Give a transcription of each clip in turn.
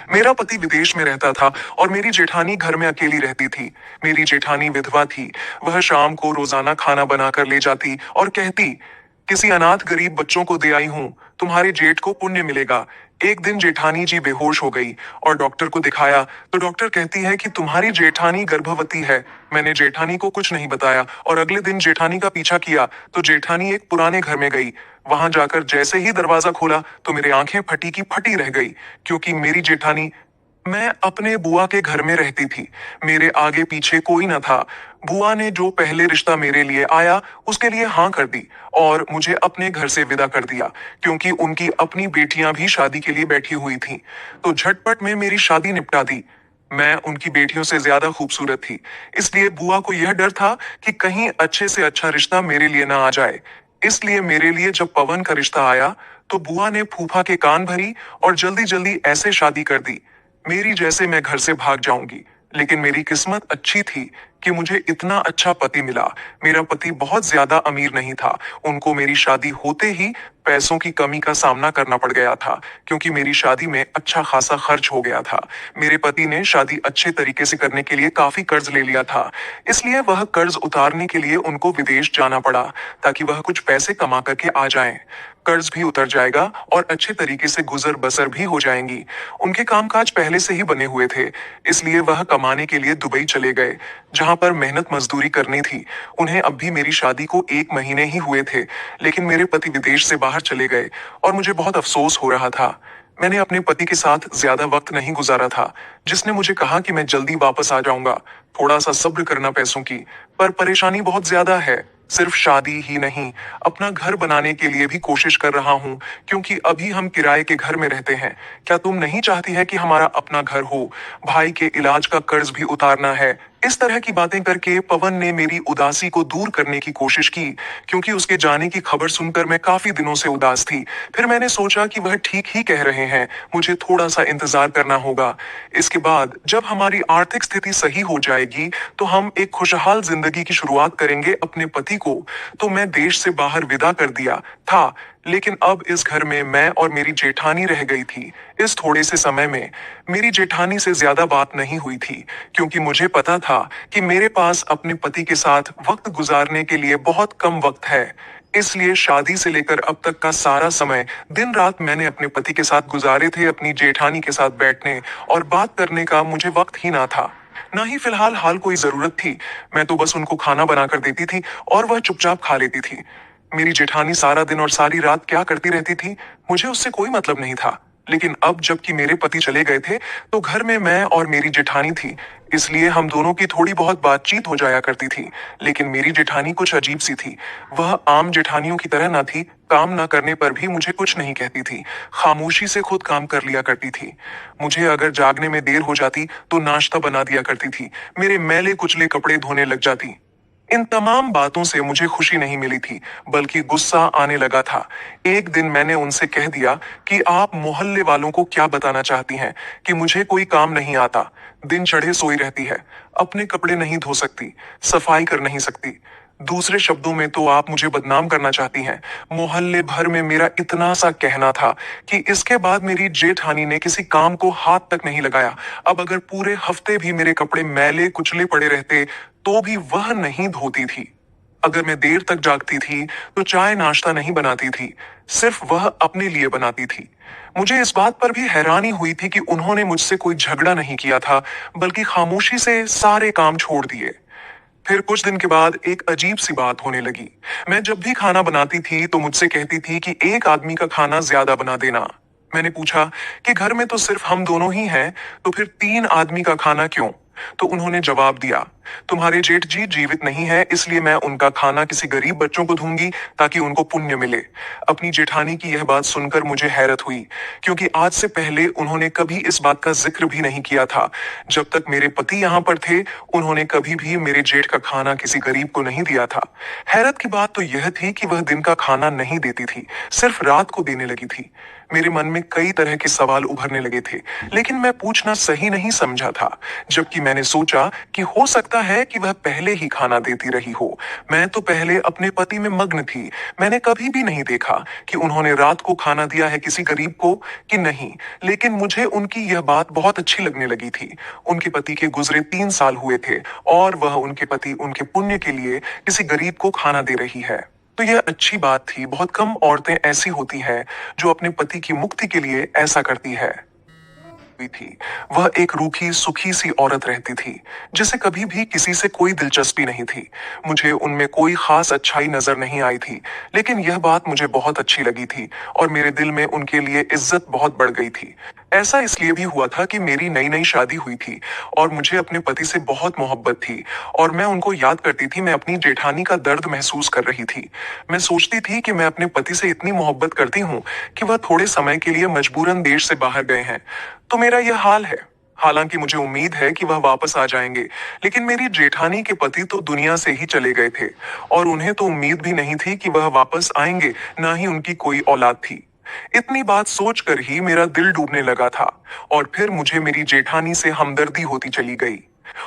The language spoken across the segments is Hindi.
मेरा पति विदेश में रहता था और मेरी जेठानी घर में अकेली रहती थी। मेरी जेठानी विधवा थी। वह शाम को रोजाना खाना बनाकर ले जाती और कहती, किसी अनाथ गरीब बच्चों को दे आई हूँ, तुम्हारे जेठ को पुण्य मिलेगा। एक दिन जेठानी जी बेहोश हो गई और डॉक्टर को दिखाया तो डॉक्टर कहती है कि तुम्हारी जेठानी गर्भवती है। मैंने जेठानी को कुछ नहीं बताया और अगले दिन जेठानी का पीछा किया तो जेठानी एक पुराने घर में गई। वहां जाकर जैसे ही दरवाजा खोला तो मेरी आंखें फटी की फटी रह गई, क्योंकि मेरी जेठानी, मैं अपने बुआ के घर में रहती थी। मेरे आगे पीछे कोई न था। बुआ ने जो पहले रिश्ता मेरे लिए आया उसके लिए हाँ कर दी और मुझे अपने घर से विदा कर दिया, क्योंकि उनकी अपनी बेटियां भी शादी के लिए बैठी हुई थीं। तो झटपट में मेरी शादी निपटा दी। मैं उनकी बेटियों से ज्यादा खूबसूरत थी, इसलिए बुआ को यह डर था कि कहीं अच्छे से अच्छा रिश्ता मेरे लिए ना आ जाए। इसलिए मेरे लिए जब पवन का रिश्ता आया तो बुआ ने फूफा के कान भरी और जल्दी जल्दी ऐसे शादी कर दी, मेरी जैसे मैं घर से भाग जाऊंगी। लेकिन मेरी किस्मत अच्छी थी कि मुझे इतना अच्छा पति मिला। मेरा पति बहुत ज्यादा अमीर नहीं था। उनको मेरी शादी होते ही पैसों की कमी का सामना करना पड़ गया था, क्योंकि मेरी शादी में अच्छा खासा खर्च हो गया था। मेरे पति ने शादी अच्छे तरीके से करने के लिए काफी कर्ज ले लिया था, इसलिए वह कर्ज उतारने के लिए उनको विदेश जाना पड़ा, ताकि वह कुछ पैसे कमा करके आ जाएं। कर्ज भी उतर जाएगा और अच्छे तरीके से गुजर बसर भी हो जाएंगी। उनके कामकाज पहले से ही बने हुए थे, इसलिए वह कमाने के लिए दुबई चले गए, जहां पर मेहनत मजदूरी करनी थी। उन्हें अब भी मेरी शादी को 1 महीने ही हुए थे, लेकिन मेरे पति विदेश से बाहर चले गए और मुझे बहुत अफसोस हो रहा था। मैंने अपने पति के साथ ज्यादा वक्त नहीं गुजारा था, जिसने मुझे कहा कि मैं जल्दी वापस आ जाऊंगा। थोड़ा सा सब्र करना पैसों की, पर परेशानी बहुत ज्यादा है। सिर्फ शादी ही नहीं, अपना घर बनाने के लिए भी कोशिश कर रहा हूँ, क्योंकि अभी हम किराए के घर में रहते हैं। क्या तुम नहीं चाहती है कि हमारा अपना घर हो? भाई के इलाज का कर्ज भी उतारना है। इस तरह की बातें करके पवन ने मेरी उदासी को दूर करने की कोशिश की, क्योंकि उसके जाने की खबर सुनकर मैं काफी दिनों से उदास थी। फिर मैंने सोचा कि वह ठीक ही कह रहे हैं, मुझे थोड़ा सा इंतजार करना होगा। इसके बाद जब हमारी आर्थिक स्थिति सही हो जाएगी तो हम एक खुशहाल जिंदगी की शुरुआत करेंगे अपने पति को। तो मैं देश से बाहर विदा कर दिया था, लेकिन अब इस घर में मैं और मेरी जेठानी रह गई थी। इस थोड़े से समय में मेरी जेठानी से ज्यादा बात नहीं हुई थी, क्योंकि मुझे पता था कि मेरे पास अपने पति के साथ वक्त गुजारने के लिए बहुत कम वक्त है। इसलिए शादी से लेकर अब तक का सारा समय दिन रात मैंने अपने पति के साथ गुजारे थे। अपनी जेठानी के साथ बैठने और बात करने का मुझे वक्त ही ना था, ना ही फिलहाल हाल कोई जरूरत थी। मैं तो बस उनको खाना बनाकर देती थी और वह चुपचाप खा लेती थी। मेरी जेठानी सारा दिन और सारी रात क्या करती रहती थी, मुझे उससे कोई मतलब नहीं था। लेकिन अब जबकि मेरे पति चले गए थे तो घर में मैं और मेरी जेठानी थी, इसलिए हम दोनों की थोड़ी बहुत बातचीत हो जाया करती थी। लेकिन मेरी जेठानी कुछ अजीब सी थी। वह आम जेठानियों की तरह न थी। काम न करने पर भी मुझे कुछ नहीं कहती थी, खामोशी से खुद काम कर लिया करती थी। मुझे अगर जागने में देर हो जाती तो नाश्ता बना दिया करती थी, मेरे मैले कुचले कपड़े धोने लग जाती। इन तमाम बातों से मुझे खुशी नहीं मिली थी, बल्कि गुस्सा आने लगा था। एक दिन मैंने उनसे कह दिया कि आप मोहल्ले वालों को क्या बताना चाहती हैं कि मुझे कोई काम नहीं आता, दिन चढ़े सोई रहती है, अपने कपड़े नहीं धो सकती, सफाई कर नहीं सकती। दूसरे शब्दों में तो आप मुझे बदनाम करना चाहती हैं। मोहल्ले भर में मेरा इतना सा कहना था कि इसके बाद मेरी जेठानी ने किसी काम को हाथ तक नहीं लगाया। अब अगर पूरे हफ्ते भी मेरे कपड़े मैले कुचले पड़े रहते तो भी वह नहीं धोती थी। अगर मैं देर तक जागती थी तो चाय नाश्ता नहीं बनाती थी, सिर्फ वह अपने लिए बनाती थी। मुझे इस बात पर भी हैरानी हुई थी कि उन्होंने मुझसे कोई झगड़ा नहीं किया था, बल्कि खामोशी से सारे काम छोड़ दिए। फिर कुछ दिन के बाद एक अजीब सी बात होने लगी। मैं जब भी खाना बनाती थी तो मुझसे कहती थी कि एक आदमी का खाना ज्यादा बना देना। मैंने पूछा कि घर में तो सिर्फ हम दोनों ही हैं, तो फिर 3 आदमी का खाना क्यों? तो उन्होंने जवाब दिया, तुम्हारे जेठ जी जीवित नहीं है, इसलिए मैं उनका खाना किसी गरीब बच्चों को दूंगी ताकि उनको पुण्य मिले। अपनी जेठानी की यह बात सुनकर मुझे हैरत हुई, क्योंकि आज से पहले उन्होंने कभी इस बात का जिक्र भी नहीं किया था। जब तक मेरे पति यहाँ पर थे उन्होंने कभी भी मेरे जेठ का खाना किसी गरीब को नहीं दिया था। हैरत की बात तो यह थी कि वह दिन का खाना नहीं देती थी, सिर्फ रात को देने लगी थी। मेरे मन में कई तरह के सवाल उभरने लगे थे, लेकिन मैं पूछना सही नहीं समझा था। जबकि मैंने सोचा कि हो सकता है कि वह पहले ही खाना देती रही हो। मैं तो पहले अपने पति में मग्न थी। मैंने कभी भी नहीं देखा कि उन्होंने रात को खाना दिया है किसी गरीब को कि नहीं। लेकिन मुझे उनकी यह बात बहुत अच्छी लगने लगी थी। उनके पति के गुजरे 3 साल हुए थे और वह उनके पति उनके पुण्य के लिए किसी गरीब को खाना दे रही है। तो यह अच्छी बात थी। बहुत कम औरतें ऐसी होती हैं जो अपने पति की मुक्ति के लिए ऐसा करती है। हुई थी। वह एक रूखी सुखी सी औरत रहती थी, जिसे कभी भी किसी से कोई दिलचस्पी नहीं थी। मुझे उनमें कोई खास अच्छाई नजर नहीं आई थी, लेकिन यह बात मुझे बहुत अच्छी लगी थी और मेरे दिल में उनके लिए इज्जत बहुत बढ़ गई थी। ऐसा इसलिए भी हुआ था कि मेरी नई नई शादी हुई थी और मुझे अपने पति से बहुत मोहब्बत थी और मैं उनको याद करती थी। मैं अपनी जेठानी का दर्द महसूस कर रही थी। मैं सोचती थी कि मैं अपने पति से इतनी मोहब्बत करती हूँ कि वह थोड़े समय के लिए मजबूरन देश से बाहर गए हैं, तो मेरा यह हाल है। हालांकि मुझे उम्मीद है कि वह वापस आ जाएंगे, लेकिन मेरी जेठानी के पति तो दुनिया से ही चले गए थे और उन्हें तो उम्मीद भी नहीं थी कि वह वापस आएंगे, ना ही उनकी कोई औलाद थी। इतनी बात सोचकर ही मेरा दिल डूबने लगा था और फिर मुझे मेरी जेठानी से हमदर्दी होती चली गई।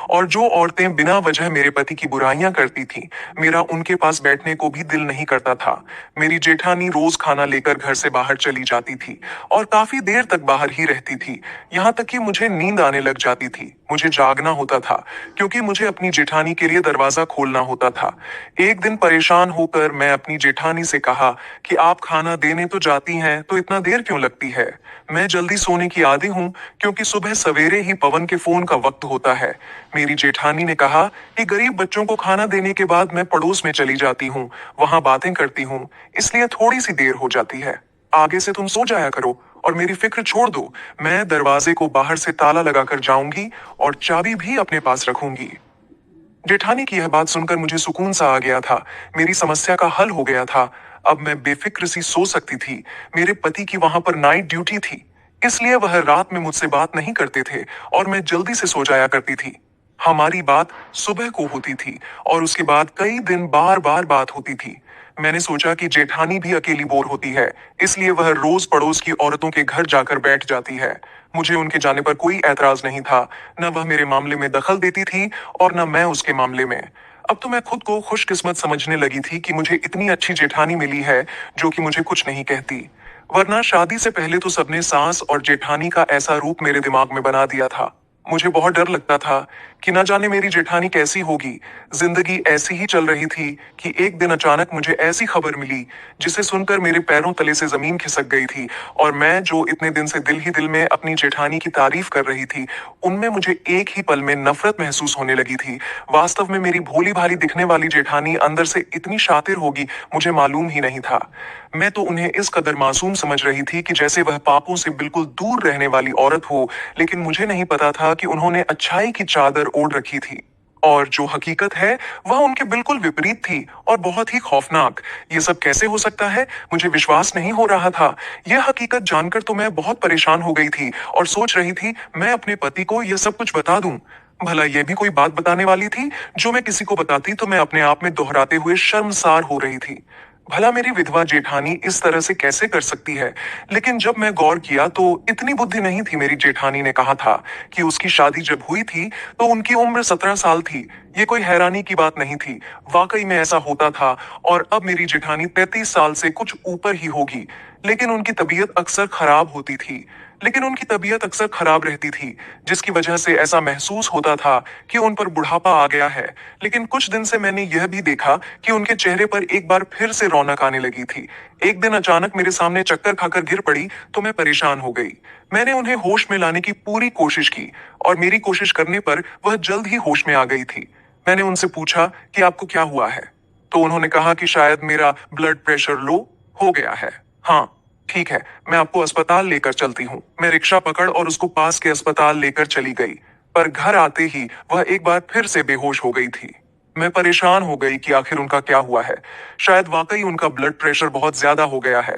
और जो औरतें बिना वजह मेरे पति की बुराइयां करती थीं, मेरा उनके पास बैठने को भी दिल नहीं करता था। मेरी जेठानी रोज खाना लेकर घर से बाहर चली जाती थी और काफी देर तक बाहर ही रहती थी। यहाँ तक कि मुझे नींद आने लग जाती थी। मुझे जागना होता था क्योंकि मुझे अपनी जेठानी के लिए दरवाजा खोलना होता था। एक दिन परेशान होकर मैं अपनी जेठानी से कहा कि आप खाना देने तो जाती हैं, तो इतना देर क्यों लगती है? मैं जल्दी सोने की आदी हूँ, क्योंकि सुबह सवेरे ही पवन के फोन का वक्त होता है। मेरी जेठानी ने कहा कि गरीब बच्चों को खाना देने के बाद मैं पड़ोस में चली जाती हूँ, वहां बातें करती हूँ, इसलिए थोड़ी सी देर हो जाती है। आगे से तुम सो जाया करो और मेरी फिक्र छोड़ दो। मैं दरवाजे को बाहर से ताला लगाकर जाऊंगी और चाबी भी अपने पास रखूंगी। जेठानी की यह बात सुनकर मुझे सुकून सा आ गया था। मेरी समस्या का हल हो गया था। अब मैं बेफिक्र सी सो सकती थी। मेरे पति की वहां पर नाइट ड्यूटी थी, इसलिए वह रात में मुझसे बात नहीं करते थे और मैं जल्दी से सो जाया करती थी। हमारी बात सुबह को होती थी और उसके बाद कई दिन बार बार बात होती थी। मैंने सोचा कि जेठानी भी अकेली बोर होती है, इसलिए वह रोज पड़ोस की औरतों के घर जाकर बैठ जाती है। मुझे उनके जाने पर कोई ऐतराज नहीं था। न वह मेरे मामले में दखल देती थी और न मैं उसके मामले में। अब तो मैं खुद को खुशकिस्मत समझने लगी थी कि मुझे इतनी अच्छी जेठानी मिली है जो कि मुझे कुछ नहीं कहती। वरना शादी से पहले तो सबने सास और जेठानी का ऐसा रूप मेरे दिमाग में बना दिया था। मुझे बहुत डर लगता था कि न जाने मेरी जेठानी कैसी होगी। जिंदगी ऐसी ही चल रही थी कि एक दिन अचानक मुझे ऐसी खबर मिली जिसे सुनकर मेरे पैरों तले से जमीन खिसक गई थी और मैं जो इतने दिन से दिल ही दिल में अपनी जेठानी की तारीफ कर रही थी, उनमें मुझे एक ही पल में नफरत महसूस होने लगी थी। वास्तव में मेरी भोली भाली दिखने वाली जेठानी अंदर से इतनी शातिर होगी, मुझे मालूम ही नहीं था। मैं तो उन्हें इस कदर मासूम समझ रही थी कि जैसे वह पापों से बिल्कुल दूर रहने वाली औरत हो, लेकिन मुझे नहीं पता था कि उन्होंने अच्छाई की चादर ओढ़ रखी थी और जो हकीकत है वह उनके बिल्कुल विपरीत थी और बहुत ही खौफनाक। ये सब कैसे हो सकता है? मुझे विश्वास नहीं हो रहा था। यह हकीकत जानकर तो मैं बहुत परेशान हो गई थी और सोच रही थी मैं अपने पति को यह सब कुछ बता दूं। भला यह भी कोई बात बताने वाली थी जो मैं किसी को बताती तो मैं अपने आप में दोहराते हुए शर्मसार हो रही थी। भला मेरी विधवा जेठानी इस तरह से कैसे कर सकती है? लेकिन जब मैं गौर किया तो इतनी बुद्धि नहीं थी। मेरी जेठानी ने कहा था कि उसकी शादी जब हुई थी तो उनकी उम्र 17 साल थी। ये कोई हैरानी की बात नहीं थी, वाकई में ऐसा होता था। और अब मेरी जेठानी 33 साल से कुछ ऊपर ही होगी। लेकिन उनकी तबीयत अक्सर खराब होती थी लेकिन उनकी तबीयत अक्सर खराब रहती थी, जिसकी वजह से ऐसा महसूस होता था कि उन पर बुढ़ापा आ गया है। लेकिन कुछ दिन से मैंने यह भी देखा कि उनके चेहरे पर एक बार फिर से रौनक आने लगी थी। एक दिन अचानक मेरे सामने चक्कर खाकर गिर पड़ी तो मैं परेशान हो गई। मैंने उन्हें होश में लाने की पूरी कोशिश की और मेरी कोशिश करने पर वह जल्द ही होश में आ गई थी। मैंने उनसे पूछा कि आपको क्या हुआ है? तो उन्होंने कहा कि शायद मेरा ब्लड प्रेशर लो हो गया है। हाँ, ठीक है, मैं आपको अस्पताल लेकर चलती हूँ। मैं रिक्शा पकड़ और उसको पास के अस्पताल लेकर चली गई, पर घर आते ही वह एक बार फिर से बेहोश हो गई थी। मैं परेशान हो गई कि आखिर उनका क्या हुआ है। शायद वाकई उनका ब्लड प्रेशर बहुत ज्यादा हो गया है,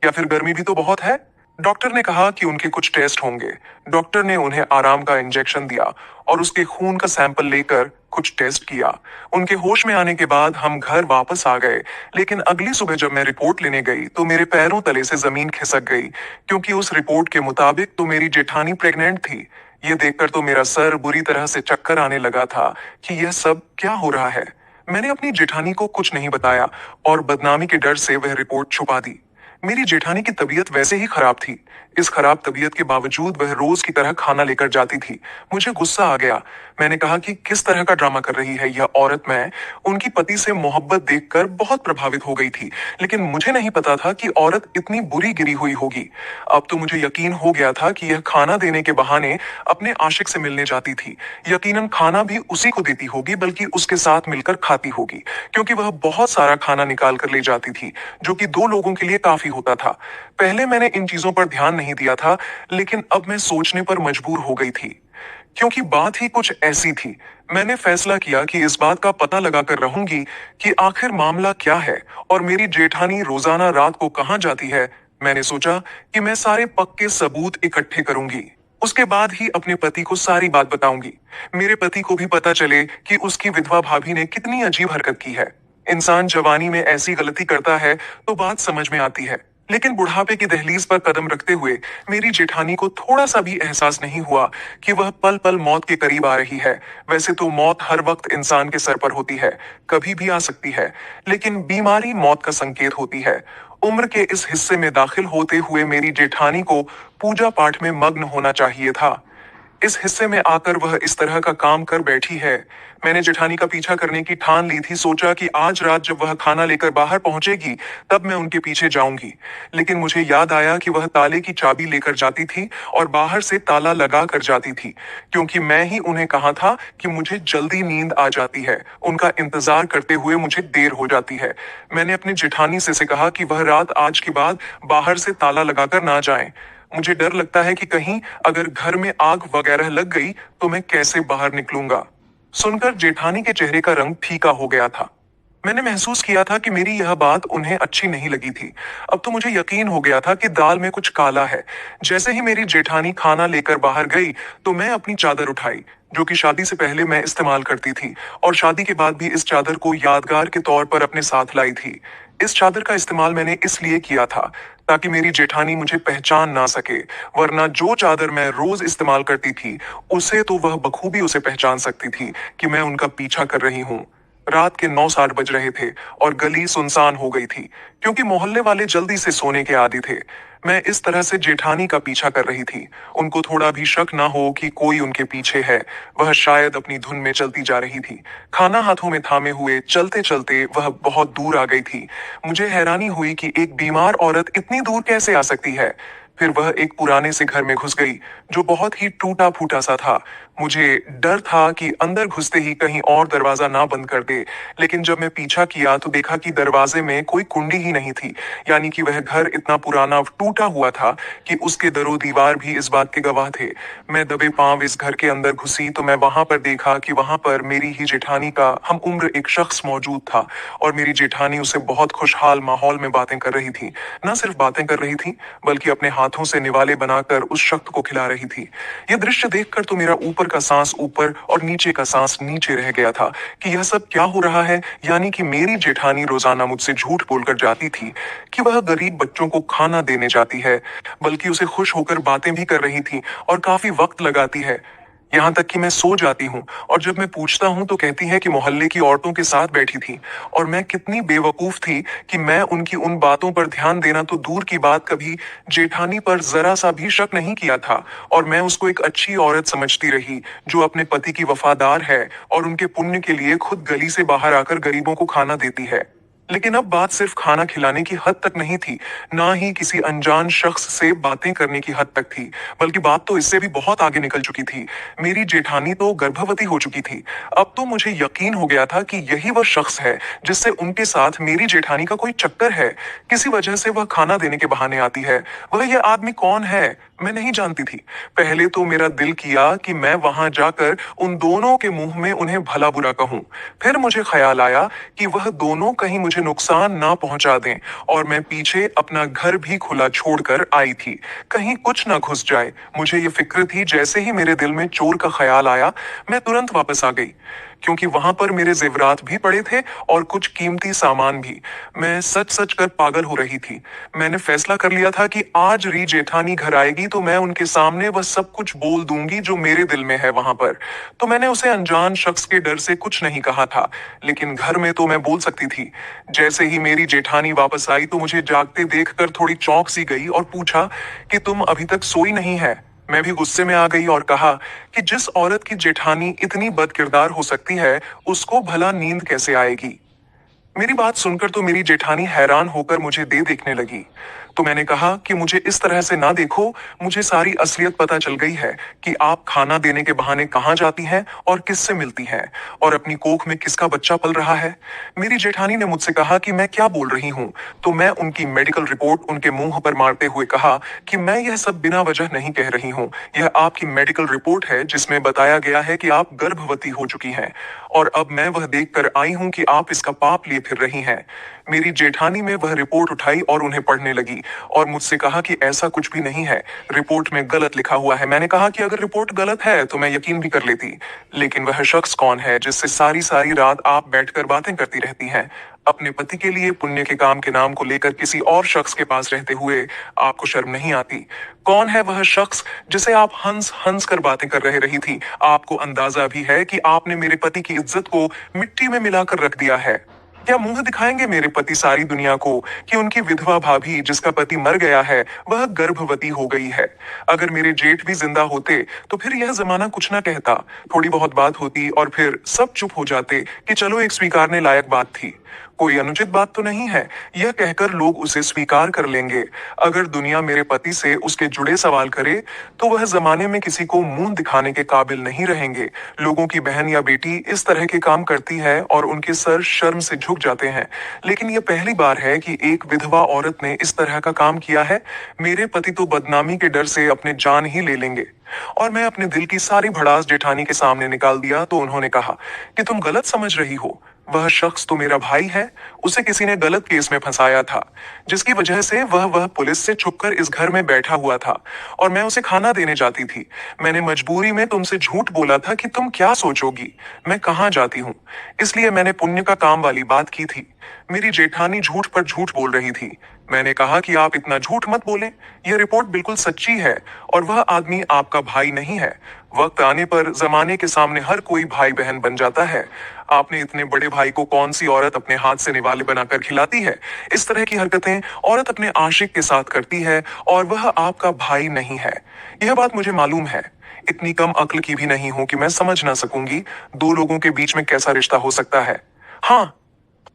या फिर गर्मी भी तो बहुत है। डॉक्टर ने कहा कि उनके कुछ टेस्ट होंगे। डॉक्टर ने उन्हें आराम का इंजेक्शन दिया और उसके खून का सैंपल लेकर कुछ टेस्ट किया। उनके होश में आने के बाद हम घर वापस आ गए, लेकिन अगली सुबह जब मैं रिपोर्ट लेने गई तो मेरे पैरों तले से जमीन खिसक गई, क्योंकि उस रिपोर्ट के मुताबिक तो मेरी जेठानी प्रेग्नेंट थी। ये देखकर तो मेरा सर बुरी तरह से चक्कर आने लगा था कि यह सब क्या हो रहा है। मैंने अपनी जेठानी को कुछ नहीं बताया और बदनामी के डर से वह रिपोर्ट छुपा दी। मेरी जेठानी की तबीयत वैसे ही खराब थी। इस खराब तबीयत के बावजूद वह रोज की तरह खाना लेकर जाती थी। मुझे गुस्सा आ गया। मैंने कहा कि किस तरह का ड्रामा कर रही है यह औरत। मैं उनकी पति से मोहब्बत देखकर बहुत प्रभावित हो गई थी, लेकिन मुझे नहीं पता था कि औरत इतनी बुरी गिरी हुई होगी। अब तो मुझे यकीन हो गया था कि यह खाना देने के बहाने अपने आशिक से मिलने जाती थी। यकीनन खाना भी उसी को देती होगी, बल्कि उसके साथ मिलकर खाती होगी, क्योंकि वह बहुत सारा खाना निकाल कर ले जाती थी, जो कि दो लोगों के लिए काफी होता था। पहले मैंने इन चीजों पर ध्यान नहीं दिया था, लेकिन अब मैं सोचने पर मजबूर हो गई थी, क्योंकि बात ही कुछ ऐसी थी। मैंने फैसला किया कि इस बात का पता लगाकर रहूंगी कि आखिर मामला क्या है और मेरी जेठानी रोजाना रात को कहाँ जाती है। मैंने सोचा कि मैं सारे पक्के सबूत इकट्ठे करूंगी। उसके बाद ही अपने पति को सारी बात बताऊंगी। मेरे पति को भी पता चले कि उसकी विधवा भाभी ने कितनी अजीब हरकत की है। इंसान जवानी में ऐसी गलती करता है तो बात समझ में आती है, लेकिन बुढ़ापे की दहलीज पर कदम रखते हुए मेरी जेठानी को थोड़ा सा भी एहसास नहीं हुआ कि वह पल पल मौत के करीब आ रही है। वैसे तो मौत हर वक्त इंसान के सर पर होती है, कभी भी आ सकती है, लेकिन बीमारी मौत का संकेत होती है। उम्र के इस हिस्से में दाखिल होते हुए मेरी जेठानी को पूजा पाठ में मग्न होना चाहिए था। इस हिस्से में आकर वह इस तरह का काम कर बैठी है। मैंने जेठानी का पीछा करने की ठान ली थी। सोचा कि आज रात जब वह खाना लेकर बाहर पहुंचेगी तब मैं उनके पीछे जाऊंगी। लेकिन मुझे याद आया कि वह ताले की चाबी लेकर जाती थी और बाहर से ताला लगा कर जाती थी, क्योंकि मैं ही उन्हें कहा था कि मुझे जल्दी नींद आ जाती है। उनका इंतजार करते हुए मुझे देर हो जाती है। मैंने अपनी जेठानी से कहा कि वह रात आज के बाद बाहर से ताला लगाकर ना जाए। मुझे डर लगता है कि कहीं अगर घर में आग वगैरह लग गई तो मैं कैसे बाहर निकलूंगा। सुनकर जेठानी के चेहरे का रंग फीका हो गया था। मैंने महसूस किया था कि मेरी यह बात उन्हें अच्छी नहीं लगी थी। अब तो मुझे यकीन हो गया था कि दाल में कुछ काला है। जैसे ही मेरी जेठानी खाना लेकर बाहर गई तो मैं अपनी चादर उठाई, जो कि शादी से पहले मैं इस्तेमाल करती थी और शादी के बाद भी इस चादर को यादगार के तौर पर अपने साथ लाई थी। इस चादर का इस्तेमाल मैंने इसलिए किया था ताकि मेरी जेठानी मुझे पहचान ना सके, वरना जो चादर मैं रोज इस्तेमाल करती थी उसे तो वह बखूबी उसे पहचान सकती थी कि मैं उनका पीछा कर रही हूँ। रात के 9-60 बज रहे थे और गली सुनसान हो गई थी, क्योंकि मोहल्ले वाले जल्दी से सोने के आदी थे। मैं इस तरह से जेठानी का पीछा कर रही थी, उनको थोड़ा भी शक ना हो कि कोई उनके पीछे है। वह शायद अपनी धुन में चलती जा रही थी। खाना हाथों में थामे हुए चलते चलते वह बहुत दूर आ गई थी। मुझे हैरानी हुई कि एक बीमार औरत इतनी दूर कैसे आ सकती है। फिर वह एक पुराने से घर में घुस गई, जो बहुत ही टूटा फूटा सा था। मुझे डर था कि अंदर घुसते ही कहीं और दरवाजा ना बंद कर दे, लेकिन जब मैं पीछा किया तो देखा कि दरवाजे में कोई कुंडी ही नहीं थी। यानी कि वह घर इतना पुराना टूटा हुआ था कि उसके दरो दीवार भी इस बात के गवाह थे। मैं दबे पांव इस घर के अंदर घुसी तो मैं वहां पर देखा कि वहां पर मेरी ही जेठानी का हम उम्र एक शख्स मौजूद था और मेरी जेठानी उसे बहुत खुशहाल माहौल में बातें कर रही थी। न सिर्फ बातें कर रही थी, बल्कि अपने हाथों से निवाले बनाकर उस शख्स को खिला रही थी। यह दृश्य देखकर तो मेरा ऊपर का सांस ऊपर और नीचे का सांस नीचे रह गया था कि यह सब क्या हो रहा है। यानी कि मेरी जेठानी रोजाना मुझसे झूठ बोलकर जाती थी कि वह गरीब बच्चों को खाना देने जाती है, बल्कि उसे खुश होकर बातें भी कर रही थी और काफी वक्त लगाती है। यहाँ तक कि मैं सो जाती हूँ और जब मैं पूछता हूँ तो कहती है कि मोहल्ले की औरतों के साथ बैठी थी। और मैं कितनी बेवकूफ थी कि मैं उनकी उन बातों पर ध्यान देना तो दूर की बात, कभी जेठानी पर जरा सा भी शक नहीं किया था। और मैं उसको एक अच्छी औरत समझती रही, जो अपने पति की वफादार है और उनके पुण्य के लिए खुद गली से बाहर आकर गरीबों को खाना देती है। लेकिन अब बात सिर्फ खाना खिलाने की हद तक नहीं थी, ना ही किसी अनजान शख्स से बातें करने की हद तक थी, बल्कि बात तो इससे भी बहुत आगे निकल चुकी थी। मेरी जेठानी तो गर्भवती हो चुकी थी। अब तो मुझे यकीन हो गया था कि यही वह शख्स है जिससे उनके साथ मेरी जेठानी का कोई चक्कर है। किसी वजह से वह खाना देने के बहाने आती है। वह यह आदमी कौन है? मैं नहीं जानती थी। पहले तो मेरा दिल किया कि मैं वहां जाकर उन दोनों के मुंह में उन्हें भला बुरा कहूं। फिर मुझे ख्याल आया कि वह दोनों कहीं मुझे नुकसान ना पहुंचा दें, और मैं पीछे अपना घर भी खुला छोड़कर आई थी, कहीं कुछ ना घुस जाए। मुझे ये फिक्र थी। जैसे ही मेरे दिल में चोर का ख्याल आया, मैं तुरंत वापस आ गई, क्योंकि वहां पर मेरे जेवरात भी पड़े थे और कुछ कीमती सामान भी। मैं सच सच कर पागल हो रही थी। मैंने फैसला कर लिया था कि आज री जेठानी घर आएगी तो मैं उनके सामने वह सब कुछ बोल दूंगी जो मेरे दिल में है वहां पर। तो मैंने उसे अनजान शख्स के डर से कुछ नहीं कहा था, लेकिन घर में तो मैं बोल सकती थी। जैसे ही मेरी जेठानी वापस आई तो मुझे जागते देखकर थोड़ी चौंक सी गई और पूछा कि तुम अभी तक सोई नहीं है। मैं भी गुस्से में आ गई और कहा कि जिस औरत की जेठानी इतनी बदकिरदार हो सकती है, उसको भला नींद कैसे आएगी। मेरी बात सुनकर तो मेरी जेठानी हैरान होकर मुझे देखने लगी। तो मैंने कहा कि मुझे इस तरह से ना देखो, मुझे सारी असलियत पता चल गई है कि आप खाना देने के बहाने कहाँ जाती हैं और किससे मिलती हैं, और अपनी कोख में किसका बच्चा पल रहा है। मेरी जेठानी ने मुझसे कहा कि मैं क्या बोल रही हूँ, तो मैं उनकी मेडिकल रिपोर्ट उनके मुंह पर मारते हुए कहा कि मैं यह सब बिना वजह नहीं कह रही हूँ। यह आपकी मेडिकल रिपोर्ट है जिसमें बताया गया है कि आप गर्भवती हो चुकी हैं, और अब मैं वह देख कर आई हूं कि आप इसका पाप लिए फिर रही हैं। मेरी जेठानी में वह रिपोर्ट उठाई और उन्हें पढ़ने लगी, और मुझसे कहा कि ऐसा कुछ भी नहीं है, रिपोर्ट में गलत लिखा हुआ है। मैंने कहा कि अगर रिपोर्ट गलत है तो मैं यकीन भी कर लेती, लेकिन वह शख्स कौन है जिससे सारी सारी रात आप बैठकर बातें करती रहती हैं। अपने पति के लिए पुण्य के काम के नाम को लेकर किसी और शख्स के पास रहते हुए आपको शर्म नहीं आती। कौन है वह शख्स जिसे आप हंस हंस कर बातें कर रही थी। आपको अंदाजा भी है कि आपने मेरे पति की इज्जत को मिट्टी में मिलाकर रख दिया है। क्या मुंह दिखाएंगे मेरे पति सारी दुनिया को कि उनकी विधवा भाभी जिसका पति मर गया है, वह गर्भवती हो गई है। अगर मेरे जेठ भी जिंदा होते तो फिर यह जमाना कुछ ना कहता, थोड़ी बहुत बात होती और फिर सब चुप हो जाते कि चलो एक स्वीकारने लायक बात थी, कोई अनुचित बात तो नहीं है, यह कहकर लोग उसे स्वीकार कर लेंगे। अगर दुनिया मेरे पति से उसके जुड़े सवाल करे तो वह जमाने में किसी को मुंह दिखाने के काबिल नहीं रहेंगे। लोगों की बहन या बेटी इस तरह के काम करती है और उनके सर शर्म से झुक जाते हैं, लेकिन यह पहली बार है कि एक विधवा औरत ने इस तरह का काम किया है। मेरे पति तो बदनामी के डर से अपने जान ही ले लेंगे। और मैं अपने दिल की सारी भड़ास जेठानी के सामने निकाल दिया तो उन्होंने कहा कि तुम गलत समझ रही हो, वह शख्स तो मेरा भाई है। उसे किसी ने गलत केस में फंसाया था, जिसकी वजह से वह पुलिस से छुपकर इस घर में बैठा हुआ था, और मैं उसे खाना देने जाती थी। मैंने मजबूरी में तुमसे झूठ बोला था कि तुम क्या सोचोगी, मैं कहाँ जाती हूँ, इसलिए मैंने पुण्य का काम वाली बात की थी। मेरी जेठानी झूठ पर झूठ बोल रही थी। मैंने कहा कि आप इतना झूठ मत बोलें, यह रिपोर्ट बिल्कुल सच्ची है, और वह आदमी आपका भाई नहीं है। वक्त आने पर जमाने के सामने हर कोई भाई बहन बन जाता है। आपने इतने बड़े भाई को कौन सी औरत अपने हाथ से निवाले बनाकर खिलाती है। इस तरह की हरकतें औरत अपने आशिक के साथ करती है, और वह आपका भाई नहीं है। यह बात मुझे मालूम है। इतनी कम अक्ल की भी नहीं हूं कि मैं समझ ना सकूंगी दो लोगों के बीच में कैसा रिश्ता हो सकता है। हाँ,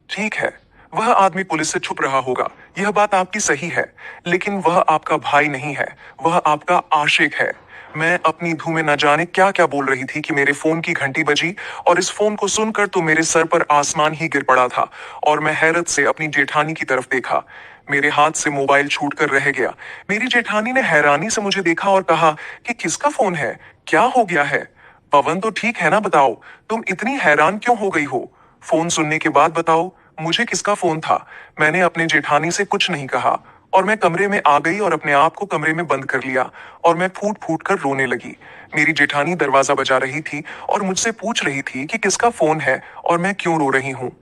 ठीक है, वह आदमी पुलिस से छुप रहा होगा, यह बात आपकी सही है, लेकिन वह आपका भाई नहीं है, वह आपका आशिक है। मैं अपनी धुन में न जाने क्या क्या बोल रही थी कि मेरे फोन की घंटी बजी, और इस फोन को सुनकर तो मेरे सर पर आसमान ही गिर पड़ा था, और मैं हैरत से अपनी जेठानी की तरफ देखा। मेरे हाथ से मोबाइल छूट कर रह गया। मेरी जेठानी ने हैरानी से मुझे देखा और कहा कि किसका फोन है, क्या हो गया है। पवन तो ठीक है ना, बताओ तुम इतनी हैरान क्यों हो गई हो। फोन सुनने के बाद बताओ मुझे किसका फोन था। मैंने अपने जेठानी से कुछ नहीं कहा, और मैं कमरे में आ गई और अपने आप को कमरे में बंद कर लिया, और मैं फूट फूट कर रोने लगी। मेरी जेठानी दरवाजा बजा रही थी और मुझसे पूछ रही थी कि किसका फोन है और मैं क्यों रो रही हूँ।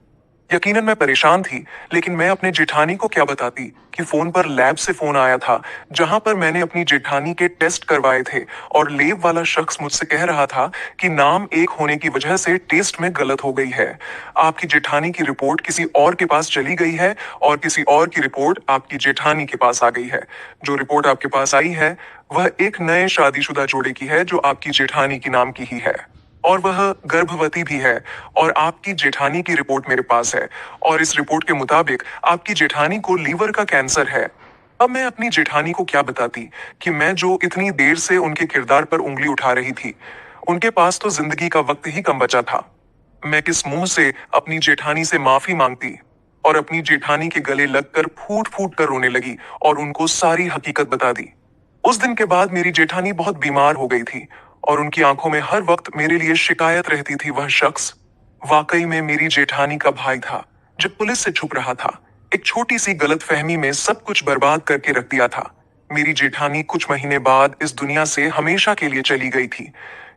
यकीनन मैं परेशान थी, लेकिन मैं अपने जेठानी को क्या बताती कि फोन पर लैब से फोन आया था, जहां पर मैंने अपनी जेठानी के टेस्ट करवाए थे, और लैब वाला शख्स मुझसे कह रहा था कि नाम एक होने की वजह से टेस्ट में गलत हो गई है। आपकी जेठानी की रिपोर्ट किसी और के पास चली गई है, और किसी और की रिपोर्ट आपकी जेठानी के पास आ गई है। जो रिपोर्ट आपके पास आई है वह एक नए शादीशुदा जोड़े की है जो आपकी जेठानी की नाम की ही है, और वह गर्भवती भी है। और आपकी जेठानी की रिपोर्ट मेरे पास है, और इस रिपोर्ट के मुताबिक आपकी जेठानी को लीवर का कैंसर है। अब मैं अपनी जेठानी को क्या बताती कि मैं जो इतनी देर से उनके किरदार पर उंगली उठा रही थी, उनके पास तो जिंदगी का वक्त ही कम बचा था। मैं किस मुंह से अपनी जेठानी से माफी मांगती, और अपनी जेठानी के गले लगकर फूट फूट कर रोने लगी और उनको सारी हकीकत बता दी। उस दिन के बाद मेरी जेठानी बहुत बीमार हो गई थी और उनकी आंखों में हर वक्त मेरे लिए शिकायत रहती थी। वह शख्स वाकई में मेरी जेठानी का भाई था, जो पुलिस से छुप रहा था। एक छोटी सी गलतफहमी में सब कुछ बर्बाद करके रख दिया था। मेरी जेठानी कुछ महीने बाद इस दुनिया से हमेशा के लिए चली गई थी,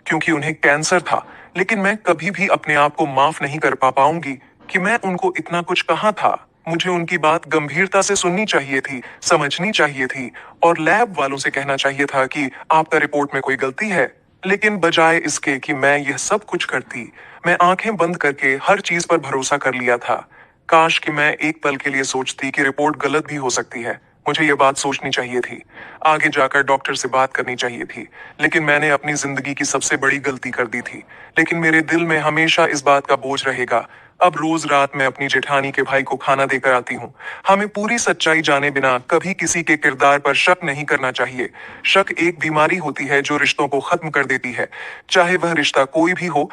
क्योंकि उन्हें कैंसर था। लेकिन मैं कभी भी अपने आप को माफ नहीं कर पाऊंगी कि मैं उनको इतना कुछ कहा था। मुझे उनकी बात गंभीरता से सुननी चाहिए थी, समझनी चाहिए थी और लैब वालों से कहना चाहिए था कि आपका रिपोर्ट में कोई गलती है। लेकिन बजाय इसके कि मैं यह सब कुछ करती, मैं आंखें बंद करके हर चीज पर भरोसा कर लिया था। काश कि मैं एक पल के लिए सोचती कि रिपोर्ट गलत भी हो सकती है। मुझे ये बात सोचनी चाहिए थी, आगे जाकर डॉक्टर से बात करनी चाहिए थी। लेकिन मैंने अपनी जिंदगी की सबसे बड़ी गलती कर दी थी। लेकिन मेरे दिल में हमेशा इस बात का बोझ रहेगा। अब रोज रात मैं अपनी जेठानी के भाई को खाना देकर आती हूँ। हमें पूरी सच्चाई जाने बिना कभी किसी के किरदार पर शक नहीं करना चाहिए। शक एक बीमारी होती है जो रिश्तों को खत्म कर देती है, चाहे वह रिश्ता कोई भी हो।